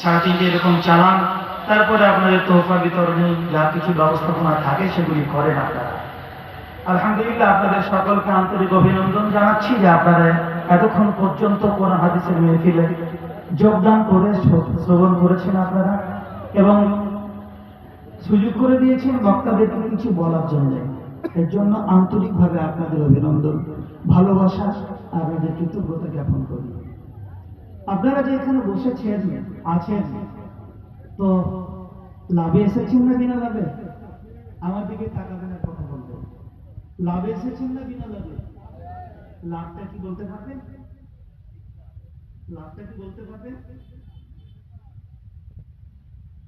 3:30 এরকম চালান, তারপরে আপনাদের তোহফা বিতরণী যা কিছু ব্যবস্থাপনা থাকে সেগুলি করেন আপনারা। আলহামদুলিল্লাহ, আপনাদের সকলকে আন্তরিক অভিনন্দন জানাচ্ছি যে আপনারা এতক্ষণ পর্যন্ত কোরআন হাদিসের মেহফিলে যোগদান করে শ্রবণ করেছেন আপনারা, এবং সুযোগ করে দিয়েছেন বক্তাদেরকে কিছু বলার জন্য। এর জন্য আন্তরিকভাবে আপনাদের অভিনন্দন, ভালোবাসা, আপনাদের কৃতজ্ঞতা জ্ঞাপন করি। আপনারা যে এখানে বসেছেন আছেন, তো লাভে এসেছেন না বিনা লাভে? আমার দিকে তাকাবেন আর কথা বলবেন। লাভে এসেছেন না বিনা লাভে? লাভটা কি বলতে পারবেন? লাভটা কি বলতে পারবেন?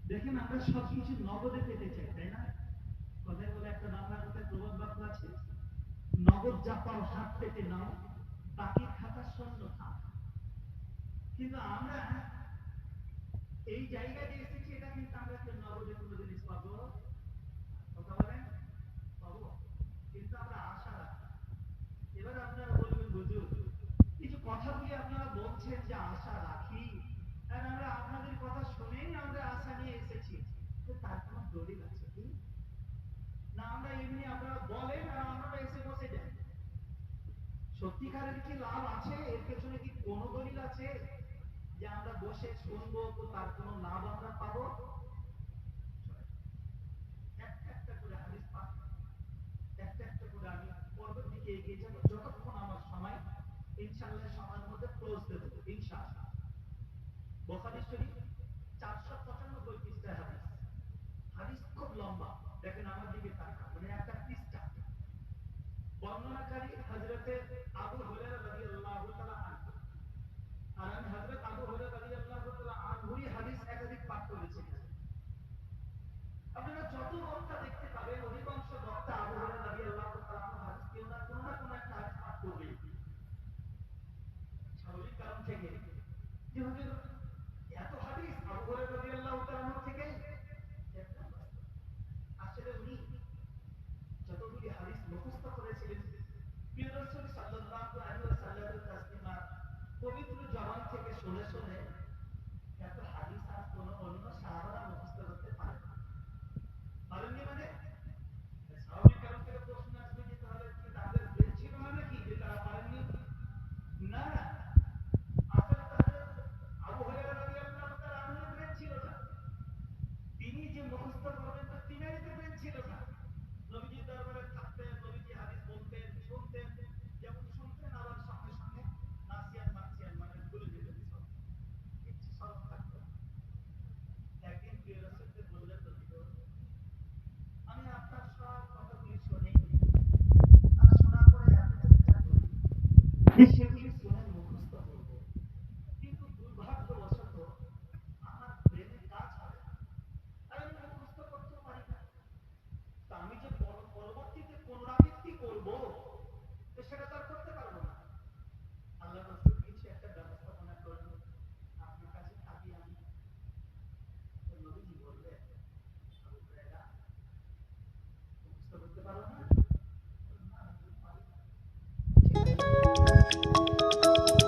দেখেন, আমরা সবকিছু নগদে পেতে চাই, তাই না? কথায় বলে একটা বাংলা কথায় প্রবাদ বাক্য আছে, নগদ যা পাও হাত পেতে নাও, বাকির খাতা শূন্য থাক। কিন্তু আমরা এই জায়গায় যে এসেছি, এটা কিন্তু আমরা কেউ নগদে কোনো জিনিস পাবো, কথা বলেন, পাবো? কিন্তু আমরা আশা রাখি। এবার আপনারা বলবেন, হুজুর কিছু কথাগুলি আপনারা বলছেন যে আশা রাখি, আর আমরা আপনাদের কথা শুনেই আমরা আশা নিয়ে এসেছি, তো তার কোনো দলিল আছে কি? না আমরা এমনি আপনারা বলেন আর আমরা এসে বসে যাই? সত্যিকারের কি লাভ আছে? এর পেছনে কি কোনো দলিল আছে যে আমরা বসে শুনবো তো তার কোনো লাভ আমরা পাবো? একটা একটা করে হাদিস পাঠ, একটা একটা করে আমি পর্বের দিকে এগিয়ে যাবো, যতক্ষণ আমার সময়, ইনশাআল্লাহ সময়ের মধ্যে ক্লোজ দেবো ইনশাআল্লাহ। বুখারী শরীফ 495 পৃষ্ঠার হাদিস। হাদিস খুব লম্বা, দেখেন আমার দিকে তাকান, মানে একটা পৃষ্ঠা। বর্ণনাকারী হযরতে আবু হুরায়রা রাদিয়াল্লাহু তাআলা আনহু। আর আমি হযরত আবু হুরায়রা রাদিয়াল্লাহু তাআলা আনহুরই হাদিস একাধিক পাঠ করেছি। আপনারা যত বক্তা দেখতে পাবেন, অধিকাংশ বক্তা আবু হুরায়রা রাদিয়াল্লাহু তাআলা আনহু হাদিস কেউ না কোনো না কোনো একটা হাদিস পাঠ করবেই, স্বাভাবিক কারণ থেকে। যে হুজুর এত হাদিস আবু হুরায়রা রাদিয়াল্লাহু তাআলা আনহু থেকে, আসলে উনি যতগুলি হাদিস মুখস্থ করেছিলেন প্রিয় রাসূল সাল্লাল্লাহু আলাইহি ওয়াসাল্লামের তাসলিমা পবিত্র জবান থেকে শুনে শুনে